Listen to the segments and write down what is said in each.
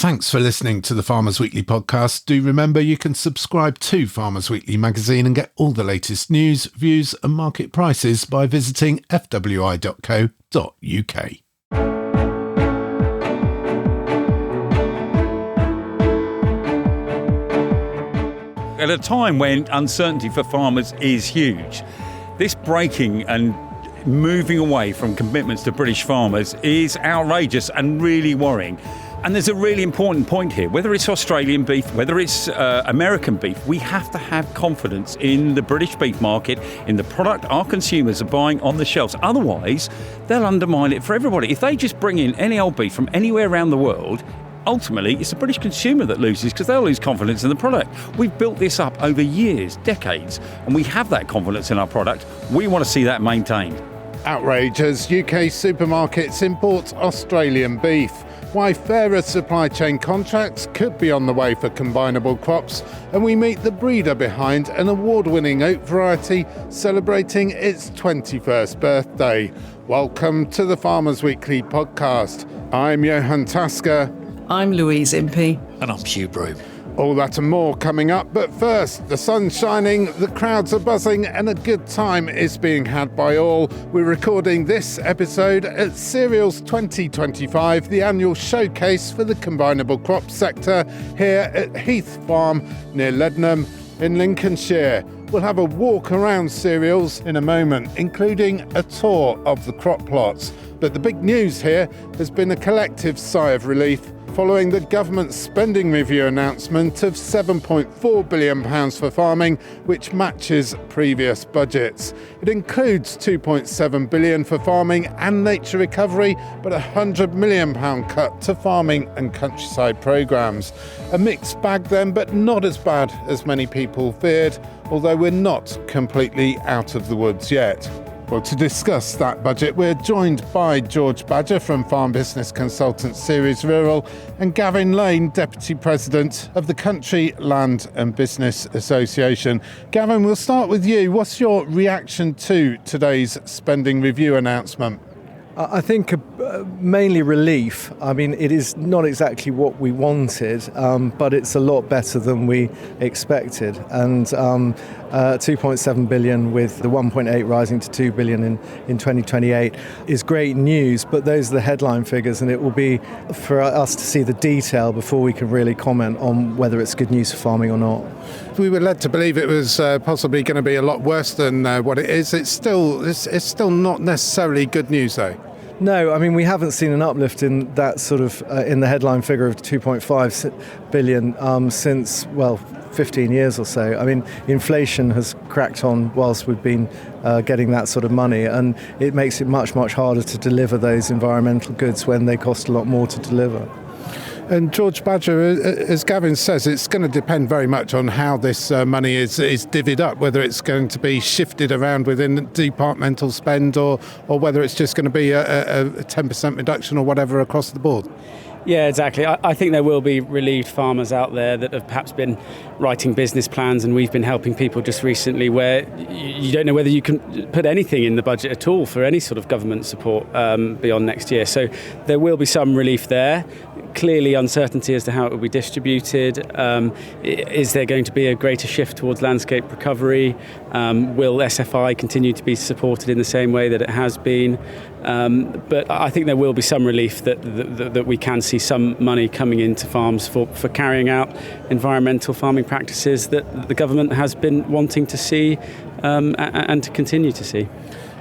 Thanks for listening to the Farmers Weekly podcast. Do remember you can subscribe to Farmers Weekly magazine and get all the latest news, views and market prices by visiting fwi.co.uk. At a time when uncertainty for farmers is huge, this breaking and moving away from commitments to British farmers is outrageous and really worrying. And there's a really important point here. Whether it's Australian beef, whether it's American beef, we have to have confidence in the British beef market, in the product our consumers are buying on the shelves. Otherwise, they'll undermine it for everybody. If they just bring in any old beef from anywhere around the world, ultimately, it's the British consumer that loses because they'll lose confidence in the product. We've built this up over years, decades, and we have that confidence in our product. We want to see that maintained. Outrage as UK supermarkets import Australian beef. Why fairer supply chain contracts could be on the way for combinable crops, and we meet the breeder behind an award-winning oat variety celebrating its 21st birthday. Welcome to the Farmers Weekly podcast. I'm Johann. I'm Louise Impey. And I'm Hugh. Broom. All that and more coming up, but first, the sun's shining, the crowds are buzzing, and a good time is being had by all. We're recording this episode at Cereals 2025, the annual showcase for the combinable crop sector here at Heath Farm near Leadenham in Lincolnshire. We'll have a walk around Cereals in a moment, including a tour of the crop plots. But the big news here has been a collective sigh of relief following the government's spending review announcement of £7.4 billion for farming, which matches previous budgets. It includes £2.7 billion for farming and nature recovery, but a £100 million cut to farming and countryside programmes. A mixed bag then, but not as bad as many people feared, although we're not completely out of the woods yet. Well, to discuss that budget, we're joined by George Badger from Farm Business Consultants Ceres Rural and Gavin Lane, Deputy President of the Country Land and Business Association. Gavin, we'll start with you. What's your reaction to today's spending review announcement? I think mainly relief. I mean, it is not exactly what we wanted, but it's a lot better than we expected. And 2.7 billion with the 1.8 rising to 2 billion in 2028 is great news, but those are the headline figures, and it will be for us to see the detail before we can really comment on whether it's good news for farming or not. We were led to believe it was possibly going to be a lot worse than what it is. It's still not necessarily good news, though. No, I mean, we haven't seen an uplift in that sort of, in the headline figure of 2.5 billion since, 15 years or so. I mean, inflation has cracked on whilst we've been getting that sort of money, and it makes it much, much harder to deliver those environmental goods when they cost a lot more to deliver. And George Badger, as Gavin says, it's going to depend very much on how this money is divvied up, whether it's going to be shifted around within departmental spend or whether it's just going to be a 10% reduction or whatever across the board. Yeah, exactly. I think there will be relieved farmers out there that have perhaps been writing business plans, and we've been helping people just recently where you don't know whether you can put anything in the budget at all for any sort of government support beyond next year. So there will be some relief there. Clearly uncertainty as to how it will be distributed. Is there going to be a greater shift towards landscape recovery? Will SFI continue to be supported in the same way that it has been? But I think there will be some relief that we can see some money coming into farms for carrying out environmental farming practices that the government has been wanting to see and to continue to see.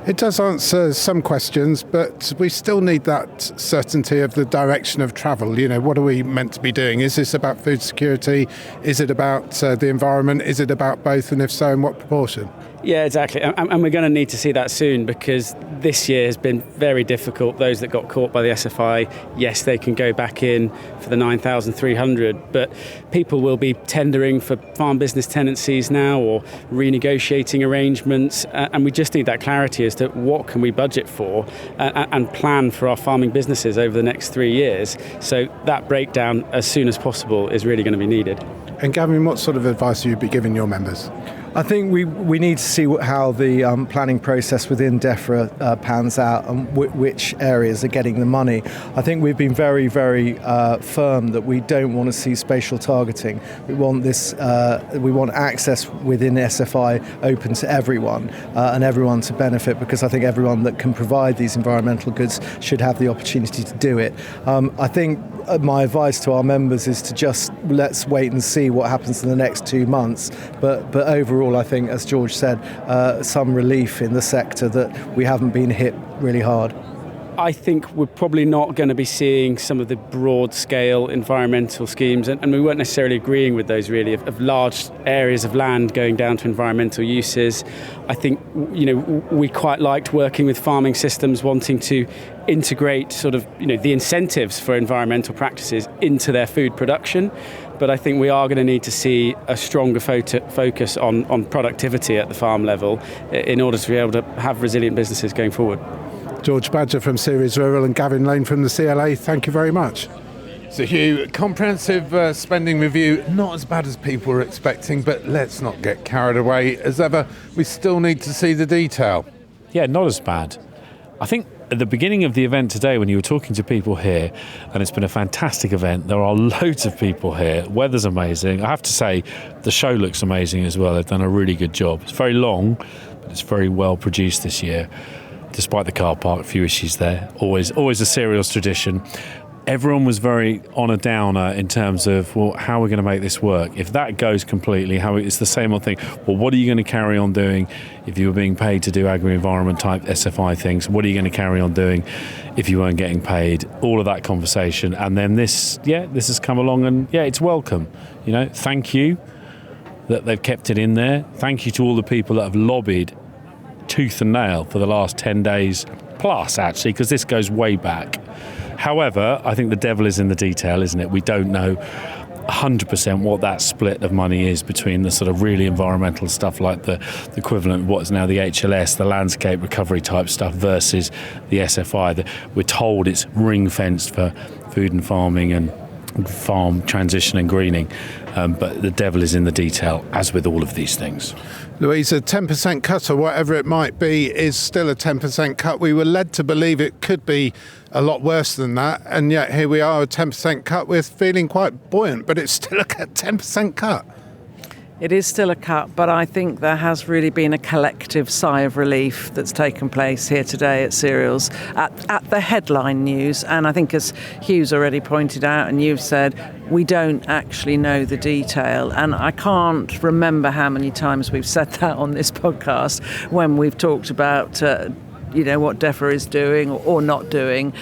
It does answer some questions, but we still need that certainty of the direction of travel. You know, what are we meant to be doing? Is this about food security? Is it about the environment? Is it about both? And if so, in what proportion? Yeah, exactly. And we're going to need to see that soon, because this year has been very difficult. Those that got caught by the SFI, yes, they can go back in for the 9,300, but people will be tendering for farm business tenancies now or renegotiating arrangements. And we just need that clarity as to what can we budget for and plan for our farming businesses over the next 3 years. So that breakdown as soon as possible is really going to be needed. And Gavin, what sort of advice would you be giving your members? I think we need to see how the planning process within Defra pans out and which areas are getting the money. I think we've been very, very firm that we don't want to see spatial targeting. We want this. We want access within SFI open to everyone and everyone to benefit, because I think everyone that can provide these environmental goods should have the opportunity to do it. I think my advice to our members is to just let's wait and see what happens in the next 2 months. But overall, I think, as George said, some relief in the sector that we haven't been hit really hard. I think we're probably not going to be seeing some of the broad-scale environmental schemes, and we weren't necessarily agreeing with those really, of large areas of land going down to environmental uses. I think, we quite liked working with farming systems, wanting to integrate sort of, the incentives for environmental practices into their food production. But I think we are going to need to see a stronger focus on productivity at the farm level in order to be able to have resilient businesses going forward. George Badger from Ceres Rural and Gavin Lane from the CLA, thank you very much. So Hugh, comprehensive spending review, not as bad as people were expecting, but let's not get carried away. As ever, we still need to see the detail. Yeah, not as bad. I think at the beginning of the event today, when you were talking to people here, and it's been a fantastic event, there are loads of people here, weather's amazing. I have to say, the show looks amazing as well. They've done a really good job. It's very long, but it's very well produced this year. Despite the car park, a few issues there. Always a Cereals tradition. Everyone was very on a downer in terms of, well, how are we going to make this work? If that goes completely, it's the same old thing. Well, what are you going to carry on doing if you were being paid to do agri-environment type SFI things? What are you going to carry on doing if you weren't getting paid? All of that conversation. And then this has come along, and it's welcome. Thank you that they've kept it in there. Thank you to all the people that have lobbied tooth and nail for the last 10 days plus, actually, because this goes way back. However, I think the devil is in the detail, isn't it? We don't know 100% what that split of money is between the sort of really environmental stuff like the equivalent of what is now the HLS, the landscape recovery type stuff, versus the SFI. We're told it's ring-fenced for food and farming and farm transition and greening, but the devil is in the detail, as with all of these things. Louise, a 10% cut or whatever it might be is still a 10% cut. We were led to believe it could be a lot worse than that, and yet here we are, a 10% cut. We're feeling quite buoyant, but it's still a 10% cut. It is still a cut, but I think there has really been a collective sigh of relief that's taken place here today at Cereals at the headline news. And I think, as Hugh's already pointed out and you've said, we don't actually know the detail. And I can't remember how many times we've said that on this podcast when we've talked about what Defra is doing or not doing.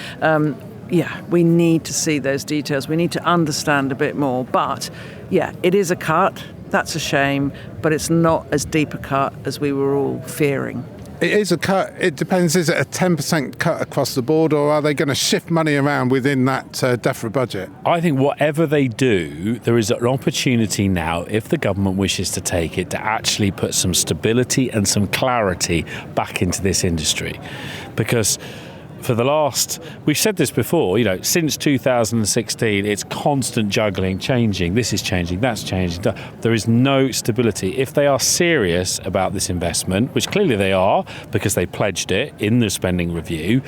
We need to see those details. We need to understand a bit more. But it is a cut. That's a shame, but it's not as deep a cut as we were all fearing. It is a cut. It depends. Is it a 10% cut across the board, or are they going to shift money around within that Defra budget? I think whatever they do, there is an opportunity now, if the government wishes to take it, to actually put some stability and some clarity back into this industry. Because for the last, we've said this before, since 2016, it's constant juggling, changing. This is changing, that's changing. There is no stability. If they are serious about this investment, which clearly they are, because they pledged it in the spending review,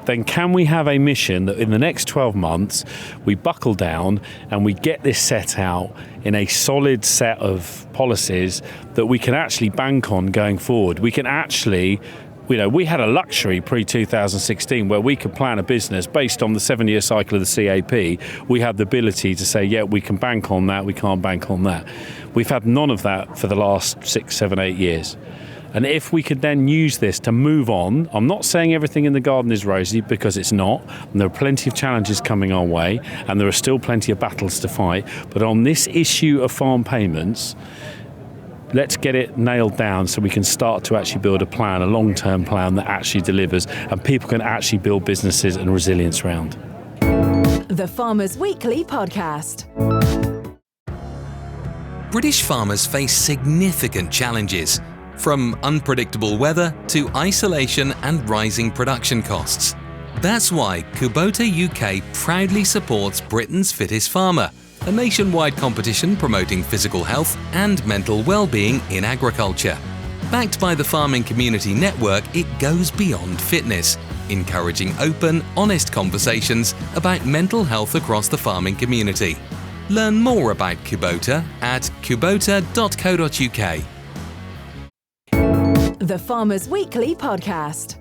then can we have a mission that in the next 12 months, we buckle down and we get this set out in a solid set of policies that we can actually bank on going forward? We can actually, we had a luxury pre-2016 where we could plan a business based on the 7-year cycle of the CAP. We had the ability to say, we can bank on that, we can't bank on that. We've had none of that for the last 6, 7, 8 years. And if we could then use this to move on, I'm not saying everything in the garden is rosy, because it's not. And there are plenty of challenges coming our way, and there are still plenty of battles to fight. But on this issue of farm payments, let's get it nailed down so we can start to actually build a plan, a long-term plan that actually delivers, and people can actually build businesses and resilience around. The Farmers Weekly Podcast. British farmers face significant challenges, from unpredictable weather to isolation and rising production costs. That's why Kubota UK proudly supports Britain's Fittest Farmer, a nationwide competition promoting physical health and mental well-being in agriculture. Backed by the Farming Community Network, it goes beyond fitness, encouraging open, honest conversations about mental health across the farming community. Learn more about Kubota at kubota.co.uk. The Farmers Weekly Podcast.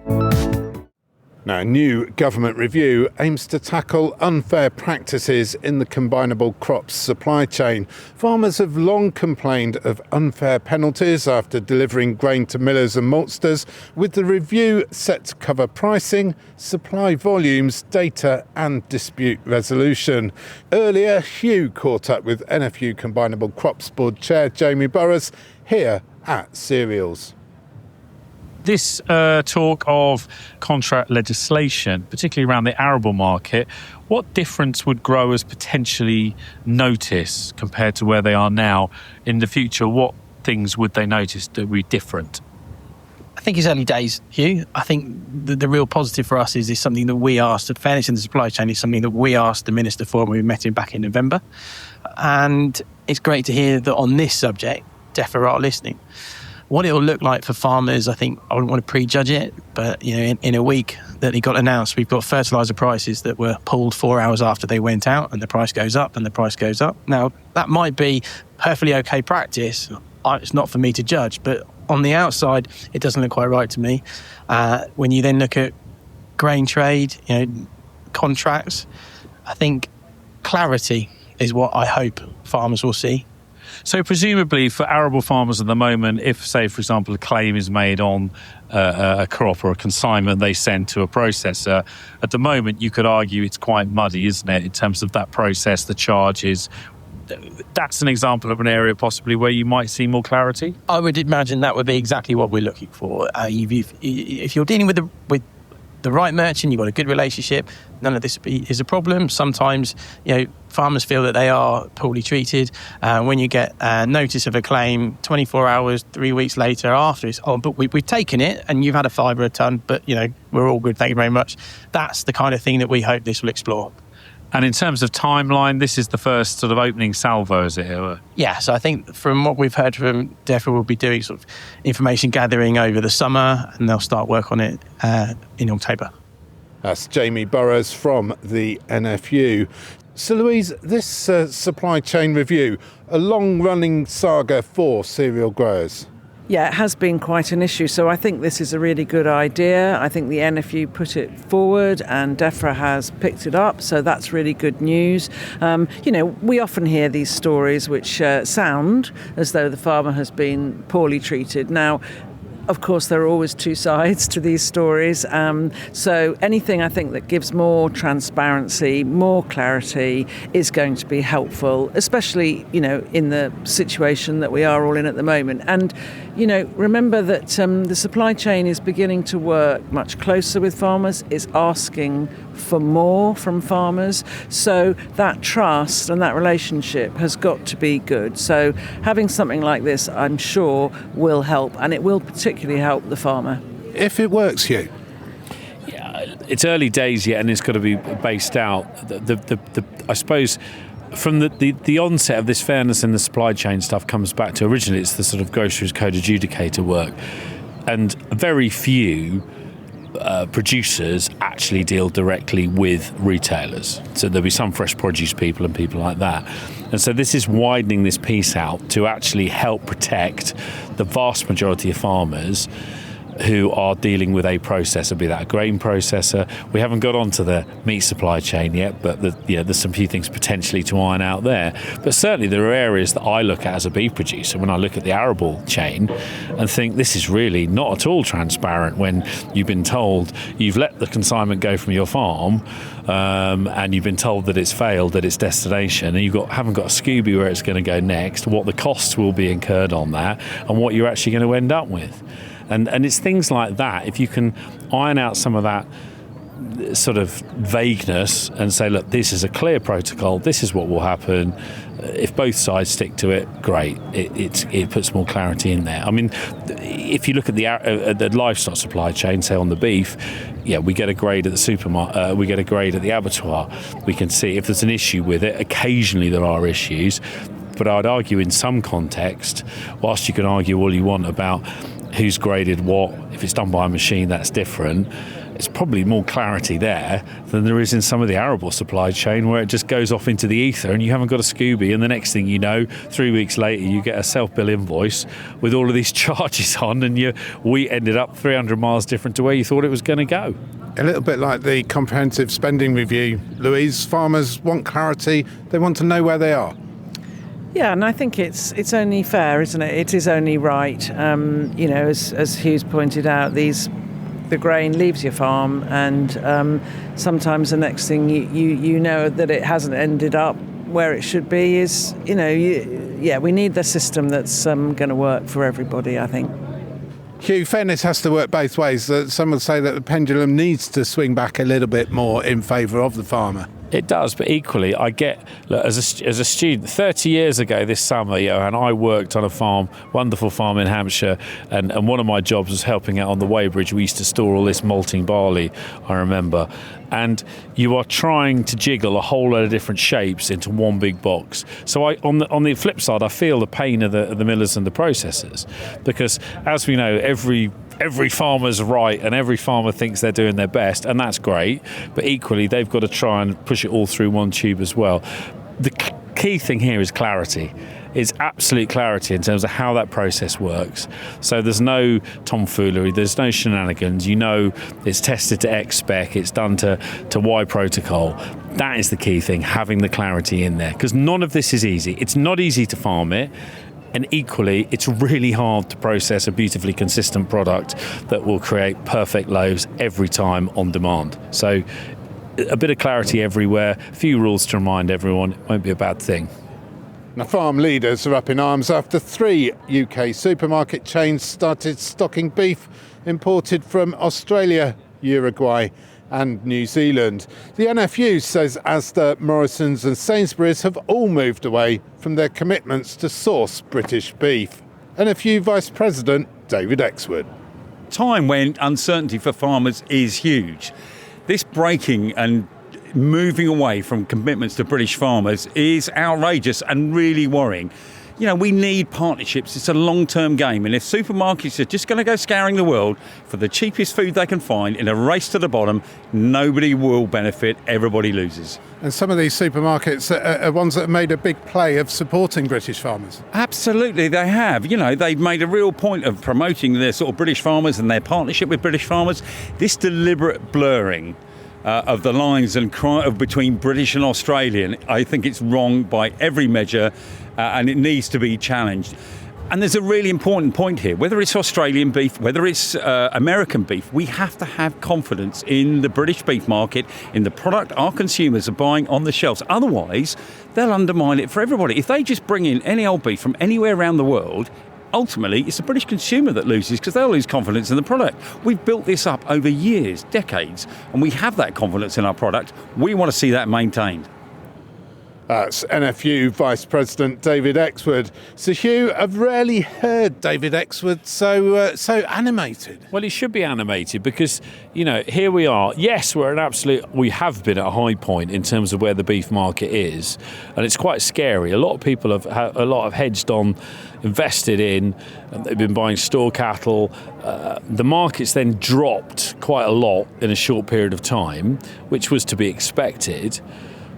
Now, a new government review aims to tackle unfair practices in the combinable crops supply chain. Farmers have long complained of unfair penalties after delivering grain to millers and maltsters, with the review set to cover pricing, supply volumes, data and dispute resolution. Earlier, Hugh caught up with NFU Combinable Crops Board Chair Jamie Burrows here at Cereals. This talk of contract legislation, particularly around the arable market, what difference would growers potentially notice compared to where they are now in the future? What things would they notice that would be different? I think it's early days, Hugh. I think the real positive for us is something that we asked, the fairness in the supply chain is something that we asked the Minister for when we met him back in November. And it's great to hear that on this subject, Defra are listening. What it will look like for farmers, I think I wouldn't want to prejudge it, but in a week that it got announced, we've got fertiliser prices that were pulled 4 hours after they went out, and the price goes up and the price goes up. Now, that might be perfectly okay practice. It's not for me to judge, but on the outside, it doesn't look quite right to me. When you then look at grain trade, contracts, I think clarity is what I hope farmers will see. So presumably for arable farmers at the moment, if, say, for example, a claim is made on a crop or a consignment they send to a processor, at the moment you could argue it's quite muddy, isn't it, in terms of that process, the charges. That's an example of an area possibly where you might see more clarity? I would imagine that would be exactly what we're looking for. If you're dealing with the right merchant, you've got a good relationship, none of this is a problem. Sometimes, farmers feel that they are poorly treated. When you get notice of a claim 24 hours, 3 weeks later after, it's, but we've taken it and you've had a fibre a tonne, but, we're all good, thank you very much. That's the kind of thing that we hope this will explore. And in terms of timeline, this is the first sort of opening salvo, is it? Yeah, so I think from what we've heard from Defra, we'll be doing sort of information gathering over the summer and they'll start work on it in October. That's Jamie Burrows from the NFU. So Louise, this supply chain review, a long-running saga for cereal growers. Yeah, it has been quite an issue. So I think this is a really good idea. I think the NFU put it forward and Defra has picked it up. So that's really good news. We often hear these stories which sound as though the farmer has been poorly treated. Now, of course, there are always two sides to these stories. So anything I think that gives more transparency, more clarity is going to be helpful, especially, in the situation that we are all in at the moment. And, remember that the supply chain is beginning to work much closer with farmers, is asking for more from farmers. So that trust and that relationship has got to be good. So having something like this, I'm sure, will help, and it will particularly help the farmer. If it works, Hugh. Yeah, it's early days yet, and it's got to be based out. I suppose from the onset of this fairness in the supply chain stuff comes back to originally it's the sort of groceries code adjudicator work, and very few producers actually deal directly with retailers. So there'll be some fresh produce people and people like that. And so this is widening this piece out to actually help protect the vast majority of farmers who are dealing with a processor, be that a grain processor. We haven't got onto the meat supply chain yet, but there's some few things potentially to iron out there. But certainly there are areas that I look at as a beef producer when I look at the arable chain and think this is really not at all transparent when you've been told you've let the consignment go from your farm and you've been told that it's failed at its destination and you haven't got a Scooby where it's going to go next, what the costs will be incurred on that and what you're actually going to end up with. And it's things like that. If you can iron out some of that sort of vagueness and say, look, this is a clear protocol, this is what will happen. If both sides stick to it, great. It puts more clarity in there. I mean, if you look at the livestock supply chain, say on the beef, we get a grade at the supermarket, we get a grade at the abattoir. We can see if there's an issue with it. Occasionally there are issues, but I'd argue in some context, whilst you can argue all you want about who's graded what, if it's done by a machine, that's different. It's probably more clarity there than there is in some of the arable supply chain, where it just goes off into the ether and you haven't got a Scooby, and the next thing you know, 3 weeks later you get a self-bill invoice with all of these charges on, and your wheat ended up 300 miles different to where you thought it was going to go. A little bit like the comprehensive spending review, Louise. Farmers want clarity, they want to know where they are. Yeah, and I think it's only fair, isn't it? It is only right. As Hugh's pointed out, the grain leaves your farm, and sometimes the next thing you know that it hasn't ended up where it should be is, we need the system that's going to work for everybody, I think. Hugh, fairness has to work both ways. Some would say that the pendulum needs to swing back a little bit more in favour of the farmer. It does, but equally, I get, look, as a student, 30 years ago this summer, Johann, I worked on a farm, wonderful farm in Hampshire, and one of my jobs was helping out on the weighbridge. We used to store all this malting barley, I remember. And you are trying to jiggle a whole load of different shapes into one big box. So on the flip side, I feel the pain of the millers and the processors, because as we know, every farmer's right and every farmer thinks they're doing their best, and that's great, but equally they've got to try and push it all through one tube as well. The key thing here is clarity. It's absolute clarity in terms of how that process works. So there's no tomfoolery, there's no shenanigans. It's tested to X spec, it's done to Y protocol. That is the key thing, having the clarity in there, because none of this is easy. It's not easy to farm it. And equally, it's really hard to process a beautifully consistent product that will create perfect loaves every time on demand. So a bit of clarity everywhere, a few rules to remind everyone, it won't be a bad thing. Now, farm leaders are up in arms after 3 UK supermarket chains started stocking beef imported from Australia, Uruguay and New Zealand. The NFU says Asda, Morrisons and Sainsbury's have all moved away from their commitments to source British beef. NFU Vice President David Exwood. Time when uncertainty for farmers is huge. This breaking and moving away from commitments to British farmers is outrageous and really worrying. We need partnerships. It's a long-term game. And if supermarkets are just going to go scouring the world for the cheapest food they can find in a race to the bottom, nobody will benefit. Everybody loses. And some of these supermarkets are ones that have made a big play of supporting British farmers. Absolutely, they have. They've made a real point of promoting their sort of British farmers and their partnership with British farmers. This deliberate blurring of the lines and between British and Australian, I think it's wrong by every measure, and it needs to be challenged. And there's a really important point here. Whether it's Australian beef, whether it's American beef, we have to have confidence in the British beef market, in the product our consumers are buying on the shelves. Otherwise, they'll undermine it for everybody. If they just bring in any old beef from anywhere around the world, ultimately, it's the British consumer that loses, because they'll lose confidence in the product. We've built this up over years, decades, and we have that confidence in our product. We want to see that maintained. That's NFU Vice President David Exwood. So, Hugh, I've rarely heard David Exwood so animated. Well, he should be animated because, here we are. Yes, we have been at a high point in terms of where the beef market is, and it's quite scary. A lot of people have hedged on, invested in, they've been buying store cattle. The market's then dropped quite a lot in a short period of time, which was to be expected.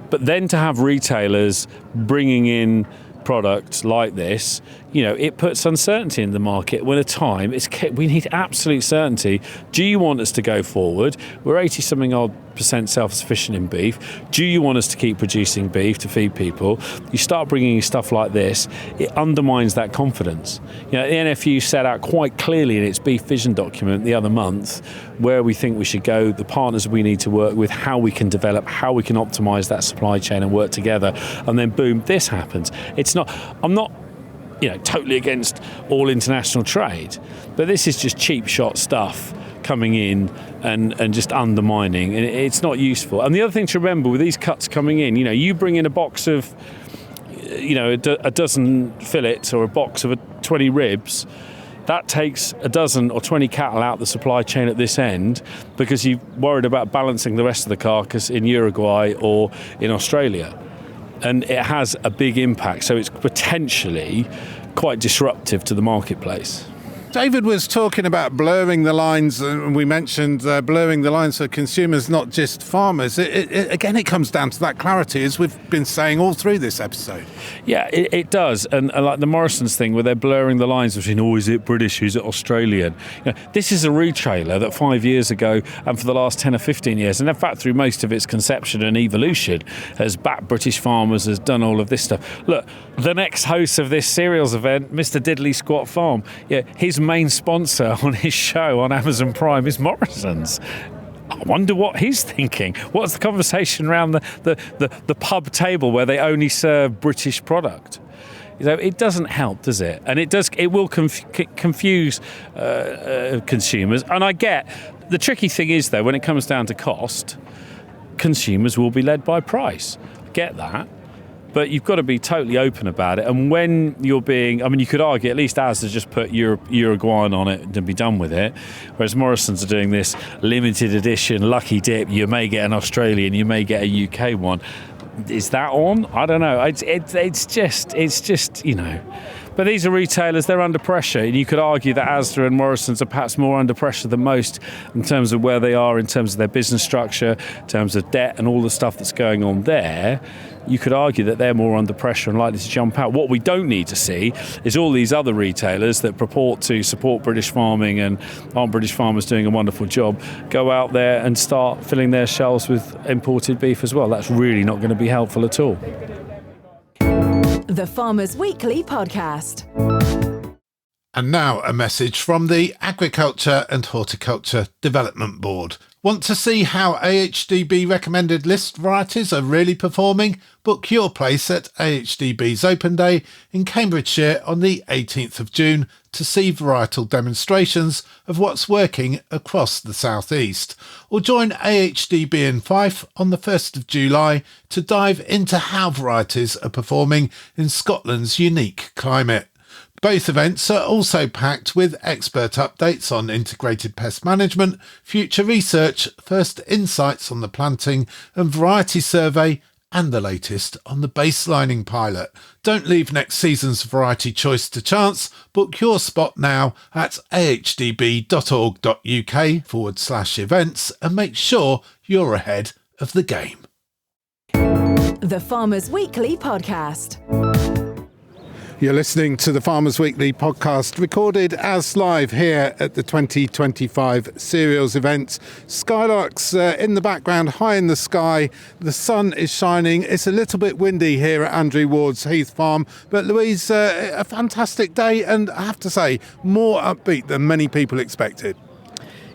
But then to have retailers bringing in products like this, it puts uncertainty in the market. When we need absolute certainty. Do you want us to go forward? We're 80-something odd % self-sufficient in beef. Do you want us to keep producing beef to feed people? You start bringing stuff like this, it undermines that confidence. The NFU set out quite clearly in its beef vision document the other month where we think we should go, the partners we need to work with, how we can develop, how we can optimise that supply chain and work together. And then boom, this happens. I'm not totally against all international trade, but this is just cheap shot stuff coming in and just undermining, and it's not useful. And the other thing to remember with these cuts coming in, you bring in a box of, a dozen fillets or a box of 20 ribs. That takes a dozen or 20 cattle out the supply chain at this end because you're worried about balancing the rest of the carcass in Uruguay or in Australia. And it has a big impact, so it's potentially quite disruptive to the marketplace. David was talking about blurring the lines, and we mentioned blurring the lines for consumers, not just farmers. Again, it comes down to that clarity, as we've been saying all through this episode. Yeah, it does. And like the Morrison's thing, where they're blurring the lines between, is it British, is it Australian? This is a retailer that 5 years ago, and for the last 10 or 15 years, and in fact through most of its conception and evolution, has backed British farmers, has done all of this stuff. Look, the next host of this cereals event, Mr. Diddley Squat Farm, his main sponsor on his show on Amazon Prime is Morrison's. I wonder what he's thinking. What's the conversation around the pub table where they only serve British product? It doesn't help, does it? And it will confuse consumers. And I get the tricky thing is, though, when it comes down to cost, consumers will be led by price. I get that. But you've got to be totally open about it. And when you're you could argue, at least Asda just put Uruguayan on it and be done with it. Whereas Morrison's are doing this limited edition, lucky dip. You may get an Australian, you may get a UK one. Is that on? I don't know. It's just. But these are retailers, they're under pressure, and you could argue that Asda and Morrison's are perhaps more under pressure than most in terms of where they are, in terms of their business structure, in terms of debt and all the stuff that's going on there. You could argue that they're more under pressure and likely to jump out. What we don't need to see is all these other retailers that purport to support British farming and aren't British farmers doing a wonderful job go out there and start filling their shelves with imported beef as well. That's really not going to be helpful at all. The Farmers Weekly Podcast. And now a message from the Agriculture and Horticulture Development Board. Want to see how AHDB recommended list varieties are really performing? Book your place at AHDB's Open Day in Cambridgeshire on the 18th of June to see varietal demonstrations of what's working across the South East. Or join AHDB in Fife on the 1st of July to dive into how varieties are performing in Scotland's unique climate. Both events are also packed with expert updates on integrated pest management, future research, first insights on the planting and variety survey, and the latest on the baselining pilot. Don't leave next season's variety choice to chance. Book your spot now at ahdb.org.uk/events and make sure you're ahead of the game. The Farmers Weekly Podcast. You're listening to the Farmers Weekly podcast, recorded as live here at the 2025 cereals event. Skylarks in the background, high in the sky. The sun is shining. It's a little bit windy here at Andrew Ward's Heath Farm. But Louise, a fantastic day, and I have to say, more upbeat than many people expected.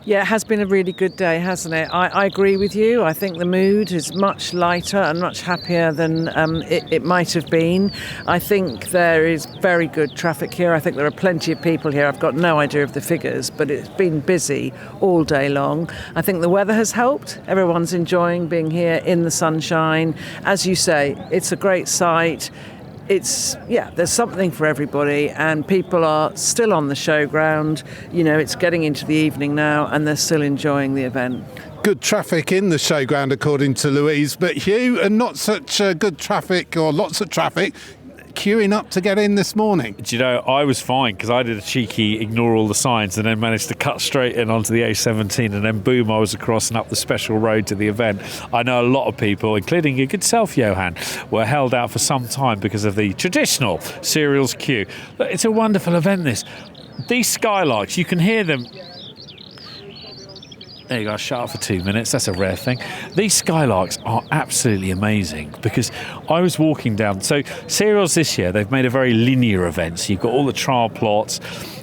Yeah, it has been a really good day, hasn't it? I agree with you. I think the mood is much lighter and much happier than it might have been. I think there is very good traffic here. I think there are plenty of people here. I've got no idea of the figures, but it's been busy all day long. I think the weather has helped. Everyone's enjoying being here in the sunshine. As you say, it's a great site. There's something for everybody, and people are still on the showground. It's getting into the evening now, and they're still enjoying the event. Good traffic in the showground, according to Louise, but Hugh, and not such good traffic, or lots of traffic, queuing up to get in this morning. Do you know, I was fine because I did a cheeky ignore all the signs and then managed to cut straight in onto the A17, and then boom, I was across and up the special road to the event. I know a lot of people, including your good self, Johann, were held out for some time because of the traditional cereals queue. Look, it's a wonderful event, this. These skylarks, you can hear them. There you go, shut up for 2 minutes. That's a rare thing. These skylarks are absolutely amazing because I was walking down. So cereals this year, they've made a very linear event. So you've got all the trial plots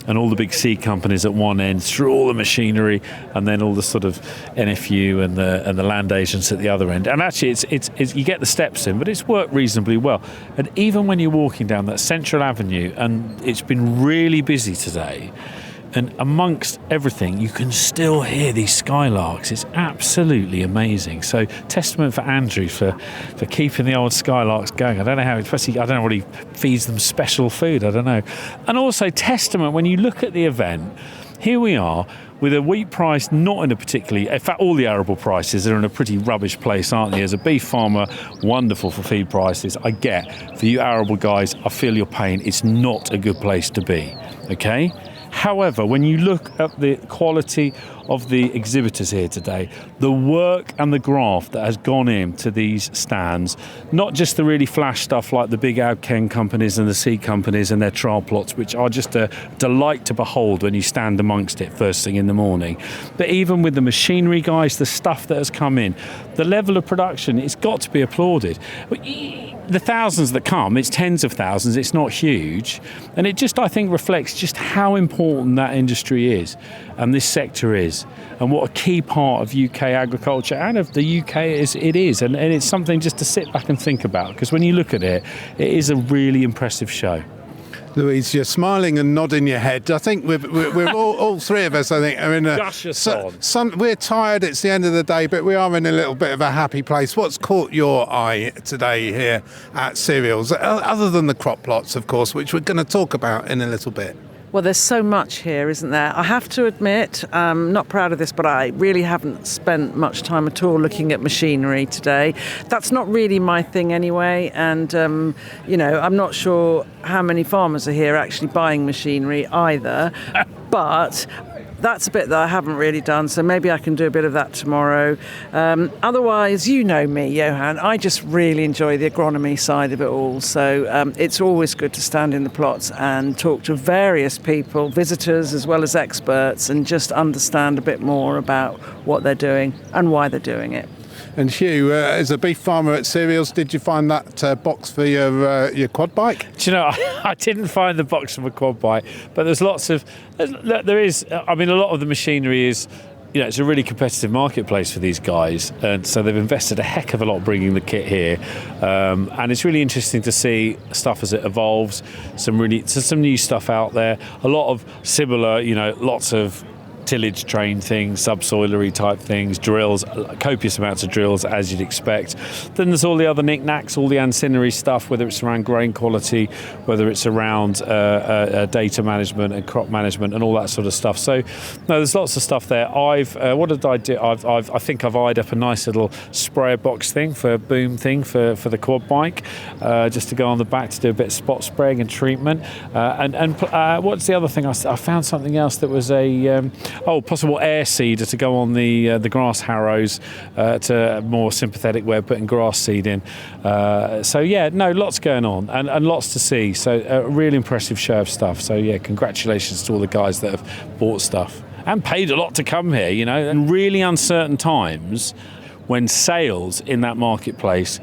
and all the big seed companies at one end, through all the machinery, and then all the sort of NFU and the land agents at the other end. And actually, it's you get the steps in, but it's worked reasonably well. And even when you're walking down that central avenue, and it's been really busy today, And amongst everything, you can still hear these skylarks. It's absolutely amazing. So testament for Andrew for keeping the old skylarks going. I don't know how, especially, I don't know what he feeds them special food, I don't know. And also testament, when you look at the event, here we are with a wheat price not in a particularly, in fact all the arable prices are in a pretty rubbish place, aren't they? As a beef farmer, wonderful for feed prices. I get, for you arable guys, I feel your pain. It's not a good place to be, okay? However, when you look at the quality of the exhibitors here today, the work and the graft that has gone into these stands, not just the really flash stuff like the big ag chem companies and the seed companies and their trial plots, which are just a delight to behold when you stand amongst it first thing in the morning, but even with the machinery guys, the stuff that has come in, the level of production, it's got to be applauded. The thousands that come, it's tens of thousands, it's not huge, and it just, I think, reflects just how important that industry is and this sector is, and what a key part of UK agriculture and of the UK it is, and it's something just to sit back and think about, because when you look at it, it is a really impressive show. Louise, you're smiling and nodding your head. I think we're all three of us, I think, are in a... we're tired, it's the end of the day, but we are in a little bit of a happy place. What's caught your eye today here at Cereals, other than the crop plots, of course, which we're going to talk about in a little bit? Well, there's so much here, isn't there? I have to admit, I'm not proud of this, but I really haven't spent much time at all looking at machinery today. That's not really my thing anyway, and, I'm not sure how many farmers are here actually buying machinery either, but... that's a bit that I haven't really done, so maybe I can do a bit of that tomorrow. Otherwise, you know me, Johann, I just really enjoy the agronomy side of it all, so it's always good to stand in the plots and talk to various people, visitors as well as experts, and just understand a bit more about what they're doing and why they're doing it. And Hugh, as a beef farmer at Cereals, did you find that box for your quad bike? Do you know, I didn't find the box for my quad bike, but there's lots of, a lot of the machinery is, it's a really competitive marketplace for these guys, and so they've invested a heck of a lot bringing the kit here, and it's really interesting to see stuff as it evolves, some new stuff out there, a lot of similar, lots of tillage train things, subsoilery type things, drills, copious amounts of drills as you'd expect. Then there's all the other knickknacks, all the ancillary stuff, whether it's around grain quality, whether it's around data management and crop management and all that sort of stuff. So, no, there's lots of stuff there. What did I do? I think I've eyed up a nice little sprayer box thing for Broom thing for the quad bike, just to go on the back to do a bit of spot spraying and treatment. And what's the other thing? I found something else that was a possible air seeder to go on the grass harrows, to a more sympathetic way of putting grass seed in. Lots going on and lots to see. So a really impressive show of stuff. So yeah, congratulations to all the guys that have bought stuff and paid a lot to come here. In really uncertain times, when sales in that marketplace,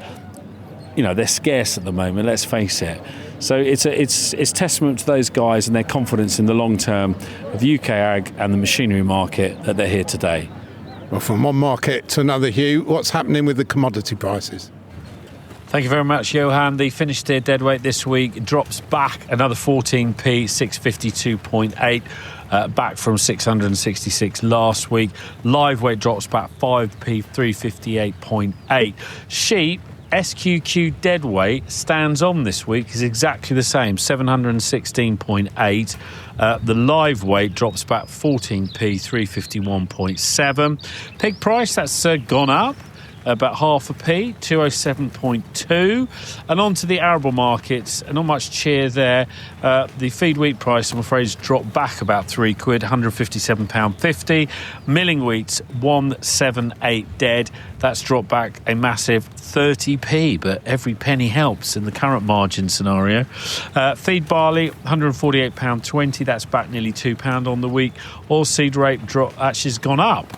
they're scarce at the moment. Let's face it. So it's testament to those guys and their confidence in the long term of UK ag and the machinery market that they're here today. Well, from one market to another, Hugh, what's happening with the commodity prices? Thank you very much, Johann. The finished steer deadweight this week drops back another 14p, 652.8. Back from 666 last week. Live weight drops back 5p, 358.8. Sheep SQQ deadweight stands on this week, is exactly the same, 716.8. The live weight drops back 14p, 351.7. Pig price, that's gone up about half a p, 207.2. And on to the arable markets, not much cheer there. The feed wheat price, I'm afraid, has dropped back about £3, £157.50. Milling wheat's 178 dead. That's dropped back a massive 30p, but every penny helps in the current margin scenario. Feed barley, £148.20. That's back nearly £2 on the week. Oilseed rape drop actually has gone up.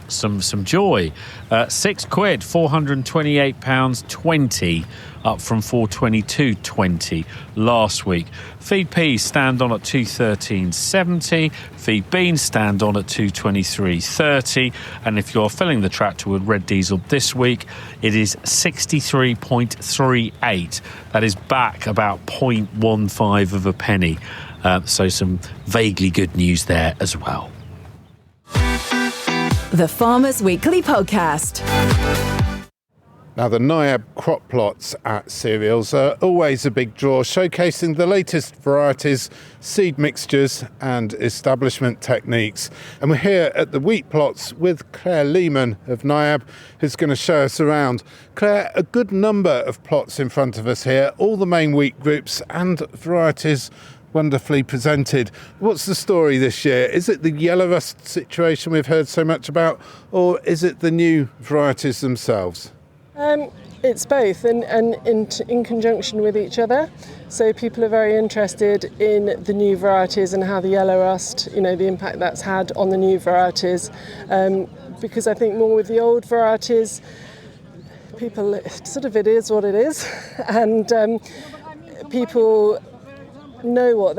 Some joy. £6, £428.20 up from 422.20 last week. Feed peas stand on at 213.70. Feed beans stand on at 223.30. And if you're filling the tractor with red diesel this week, it is 63.38. That is back about 0.15 of a penny. So some vaguely good news there as well. The Farmers Weekly Podcast. Now, the NIAB crop plots at cereals are always a big draw, showcasing the latest varieties, seed mixtures and establishment techniques. And we're here at the wheat plots with Claire Lehman of NIAB, who's going to show us around. Claire, a good number of plots in front of us here, all the main wheat groups and varieties wonderfully presented. What's the story this year? Is it the yellow rust situation we've heard so much about, or is it the new varieties themselves? It's both, and in conjunction with each other. So people are very interested in the new varieties and how the yellow rust, the impact that's had on the new varieties. Because I think more with the old varieties, people it is what it is, and people know what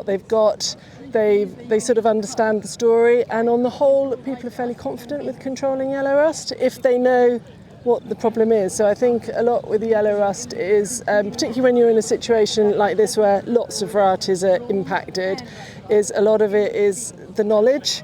they've got. They sort of understand the story, and on the whole, people are fairly confident with controlling yellow rust if they know what the problem is. So I think a lot with the yellow rust is, particularly when you're in a situation like this where lots of varieties are impacted, is a lot of it is the knowledge.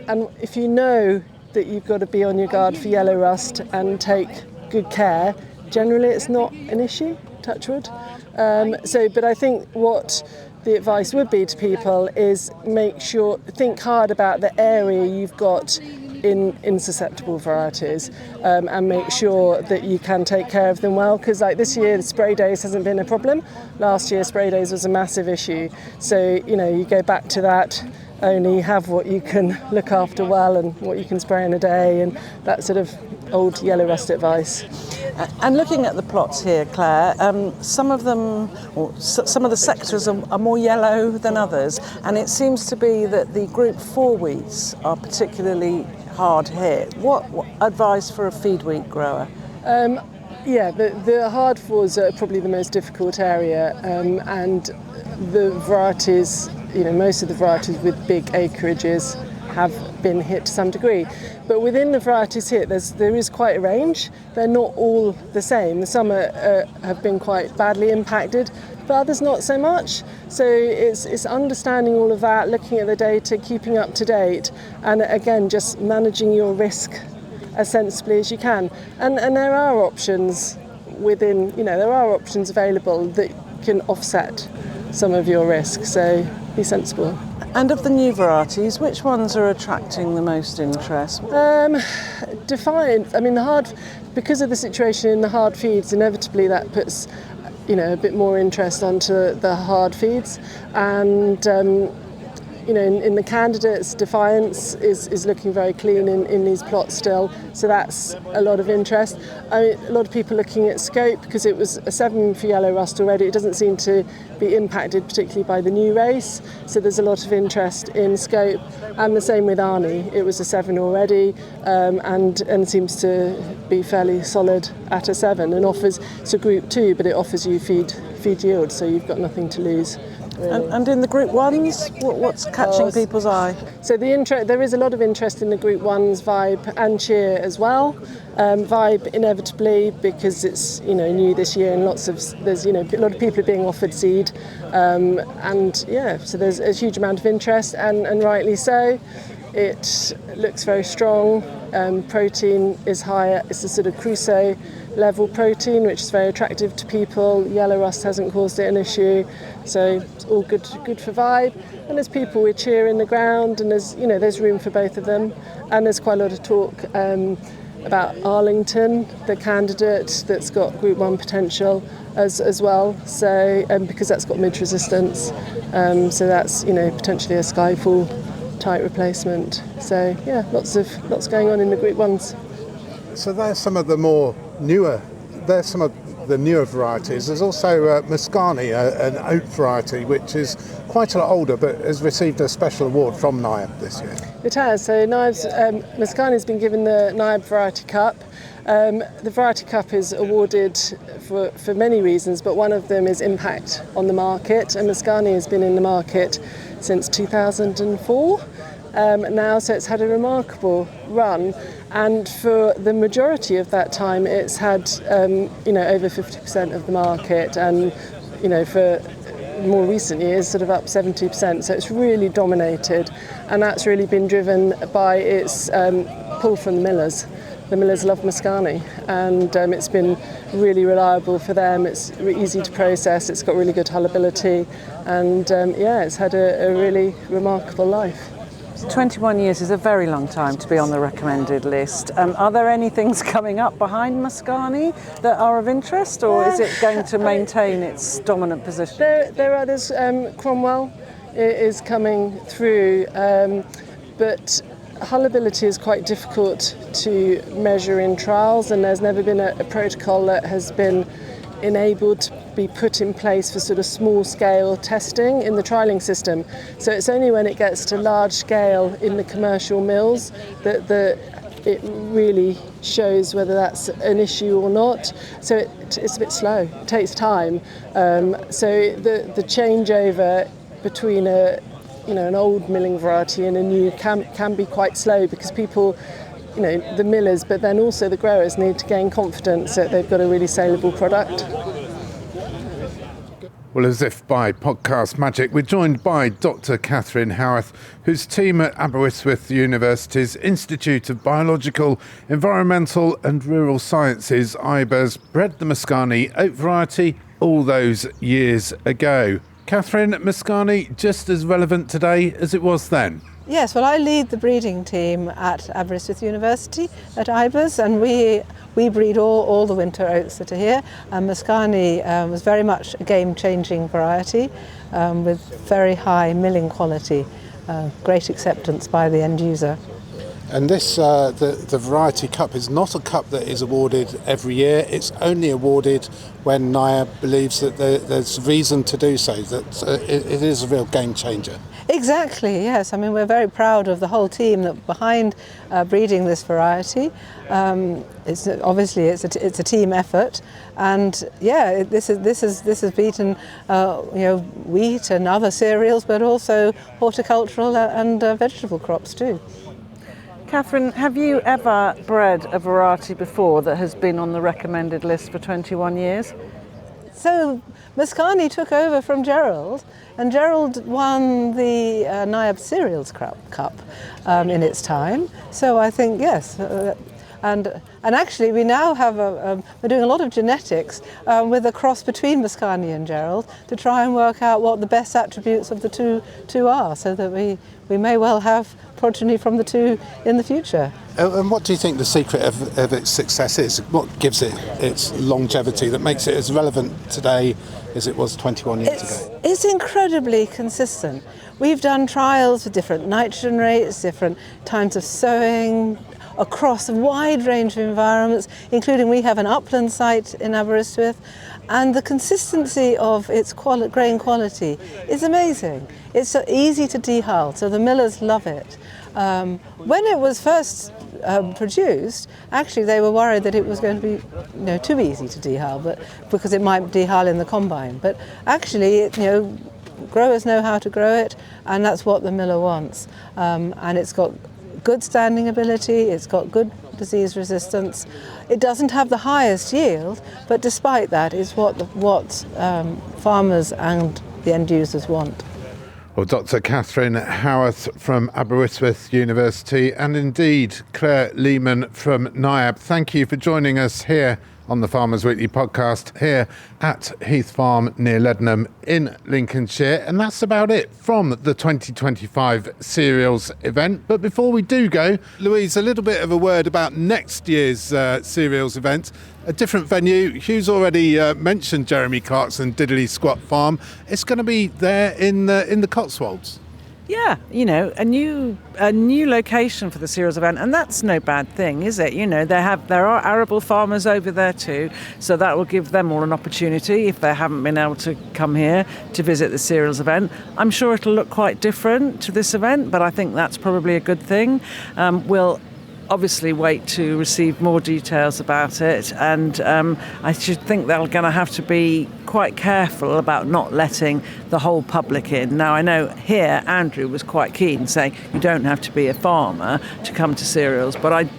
And if you know that you've got to be on your guard for yellow rust and take good care, generally it's not an issue, touch wood. But I think what the advice would be to people is think hard about the area you've got in susceptible varieties, and make sure that you can take care of them well, because like this year the spray days hasn't been a problem. Last year spray days was a massive issue, so you go back to that, only have what you can look after well and what you can spray in a day, and that sort of old yellow rust advice. And looking at the plots here, Claire, some of the sectors are more yellow than others, and it seems to be that the Group 4 wheats are particularly hard hit. What advice for a feed wheat grower? The hard fours are probably the most difficult area, and the varieties, most of the varieties with big acreages have been hit to some degree. But within the varieties hit, there is quite a range. They're not all the same. Some have been quite badly impacted, but others not so much. So it's understanding all of that, looking at the data, keeping up to date, and again, just managing your risk as sensibly as you can. And there are options there are options available that can offset some of your risk, so be sensible. And of the new varieties, which ones are attracting the most interest? Defiant. Because of the situation in the hard feeds, inevitably that puts, a bit more interest onto the hard feeds. And, in the candidates, Defiance is looking very clean in these plots still. So that's a lot of interest. A lot of people looking at Scope, because it was a 7 for yellow rust already. It doesn't seem to be impacted particularly by the new race. So there's a lot of interest in Scope. And the same with Arnie. It was a 7 already, and seems to be fairly solid at a 7, and offers, it's a Group 2, but it offers you feed yield, so you've got nothing to lose. Really. And in the Group 1s, what's catching people's eye? So there is a lot of interest in the Group 1s, Vibe and Cheer as well. Vibe inevitably, because it's new this year, and there's a lot of people are being offered seed, so there's a huge amount of interest, and rightly so. It looks very strong. Protein is higher. It's a sort of Crusoe level protein, which is very attractive to people. Yellow rust hasn't caused it an issue, so it's all good for Vibe. And there's people with Cheer in the ground, and there's room for both of them. And there's quite a lot of talk about Arlington, the candidate that's got Group 1 potential as well. So because that's got midge resistance, so that's potentially a Skyfall type replacement. So lots going on in the Group 1s. So there's some of the newer varieties. There's also Muscani, an oat variety, which is quite a lot older, but has received a special award from NIAB this year. It has. So Muscani has been given the NIAB Variety Cup, The Variety Cup is awarded for many reasons, but one of them is impact on the market, and Mascani has been in the market since 2004 now, so it's had a remarkable run, and for the majority of that time it's had over 50% of the market, and for more recent years sort of up 70%, so it's really dominated, and that's really been driven by its pull from the millers. The millers love Mascani, and it's been really reliable for them. It's easy to process, it's got really good hullability, and it's had a really remarkable life. 21 years is a very long time to be on the recommended list. Are there any things coming up behind Mascani that are of interest, or is it going to maintain its dominant position? There are others. Cromwell is coming through, but hullability is quite difficult to measure in trials, and there's never been a protocol that has been enabled to be put in place for sort of small scale testing in the trialling system. So it's only when it gets to large scale in the commercial mills that it really shows whether that's an issue or not. So it's a bit slow, it takes time. So the changeover between an old milling variety and a new can be quite slow, because people, the millers, but then also the growers need to gain confidence that they've got a really saleable product. Well, as if by podcast magic, we're joined by Dr. Catherine Howarth, whose team at Aberystwyth University's Institute of Biological, Environmental and Rural Sciences, IBERS, bred the Mascani oat variety all those years ago. Catherine, Mascani just as relevant today as it was then? Yes, well, I lead the breeding team at Aberystwyth University at IBERS, and we breed all the winter oats that are here. And Mascani was very much a game-changing variety with very high milling quality, great acceptance by the end user. And this, the Variety Cup is not a cup that is awarded every year. It's only awarded when NIAB believes that there's reason to do so, that it is a real game changer. Exactly, yes. I mean, we're very proud of the whole team that behind breeding this variety. It's a team effort, and this has beaten wheat and other cereals, but also horticultural and vegetable crops too. Catherine, have you ever bred a variety before that has been on the recommended list for 21 years? So Mascani took over from Gerald, and Gerald won the NIAB Cereals Cup in its time. So I think yes, and actually we now have we're doing a lot of genetics with a cross between Mascani and Gerald to try and work out what the best attributes of the two are, so that we may well have progeny from the two in the future. And what do you think the secret of its success is? What gives it its longevity that makes it as relevant today as it was 21 years ago? It's incredibly consistent. We've done trials with different nitrogen rates, different times of sowing, across a wide range of environments, including we have an upland site in Aberystwyth, and the consistency of its grain quality is amazing. It's so easy to dehull, so the millers love it. When it was first produced, actually they were worried that it was going to be too easy to dehull, but because it might dehull in the combine. But actually, growers know how to grow it, and that's what the miller wants. And it's got good standing ability, it's got good disease resistance. It doesn't have the highest yield, but despite that, it's what farmers and the end users want. Well, Dr. Catherine Howarth from Aberystwyth University, and indeed Claire Lehman from NIAB, thank you for joining us here on the Farmers Weekly podcast here at Heath Farm near Leadenham in Lincolnshire. And that's about it from the 2025 cereals event. But before we do go, Louise, a little bit of a word about next year's cereals event. A different venue. Hugh's already mentioned Jeremy Clark's and Diddley Squat Farm. It's going to be there in the Cotswolds. Yeah, a new location for the cereals event, and that's no bad thing, is it? There are arable farmers over there too, so that will give them all an opportunity, if they haven't been able to come here, to visit the cereals event. I'm sure it'll look quite different to this event, but I think that's probably a good thing. We'll obviously wait to receive more details about it, and I should think they're going to have to be quite careful about not letting the whole public in. Now, I know here Andrew was quite keen, saying you don't have to be a farmer to come to cereals, but I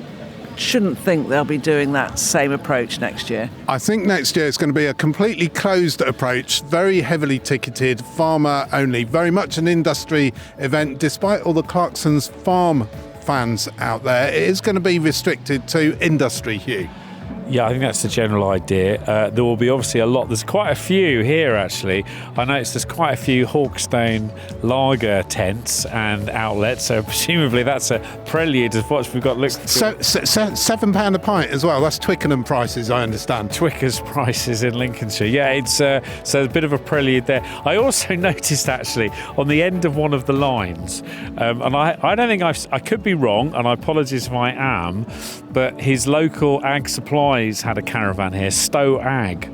shouldn't think they'll be doing that same approach next year. I think next year it's going to be a completely closed approach, very heavily ticketed, farmer only, very much an industry event. Despite all the Clarkson's farm fans out there, it is going to be restricted to industry, Hugh. Yeah, I think that's the general idea. There will be obviously a lot. There's quite a few here, actually. I noticed there's quite a few Hawkstone lager tents and outlets, so presumably that's a prelude of what we've got. So £7 a pint as well. That's Twickenham prices, I understand. Twicker's prices in Lincolnshire. Yeah, it's so a bit of a prelude there. I also noticed, actually, on the end of one of the lines, and I don't think I could be wrong, and I apologise if I am, but his local ag supply had a caravan here. Stowe Ag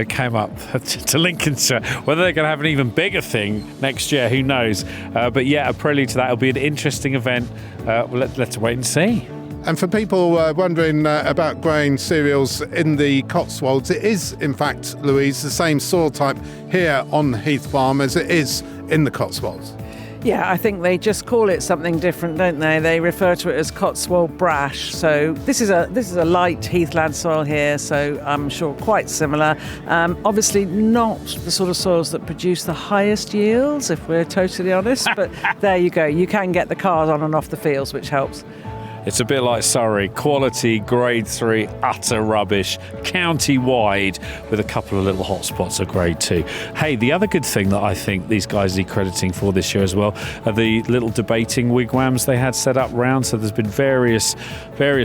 came up to Lincolnshire. Whether they're going to have an even bigger thing next year, who knows? But yeah, a prelude to that. It'll be an interesting event. Let's wait and see. And for people wondering about growing cereals in the Cotswolds, it is, in fact, Louise, the same soil type here on Heath Farm as it is in the Cotswolds. Yeah, I think they just call it something different, don't they? They refer to it as Cotswold brash. So this is a light heathland soil here, so I'm sure quite similar. Obviously not the sort of soils that produce the highest yields, if we're totally honest, but there you go. You can get the cars on and off the fields, which helps. It's a bit like Surrey, quality, grade 3, utter rubbish, county-wide, with a couple of little hotspots of grade 2. Hey, the other good thing that I think these guys need crediting for this year as well are the little debating wigwams they had set up round. So there's been various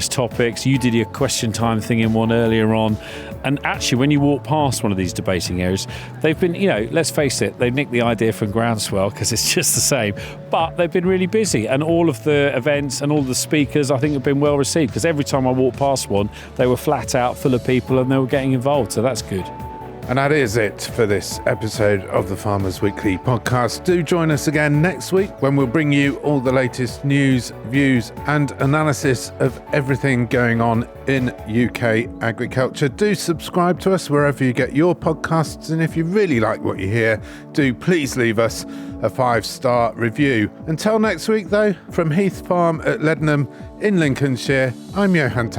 topics. You did your question time thing in one earlier on. And actually, when you walk past one of these debating areas, they've been, let's face it, they nicked the idea from Groundswell because it's just the same. But they've been really busy. And all of the events and all the speakers, I think, have been well received. Because every time I walked past one, they were flat out full of people and they were getting involved. So that's good. And that is it for this episode of the Farmers Weekly podcast. Do join us again next week when we'll bring you all the latest news, views and analysis of everything going on in UK agriculture. Do subscribe to us wherever you get your podcasts, and if you really like what you hear, do please leave us a 5-star review. Until next week though, from Heath Farm at Leadenham in Lincolnshire, I'm Johann.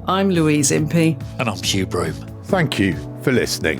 I'm Louise Impey. And I'm Hugh Broom. Thank you for listening.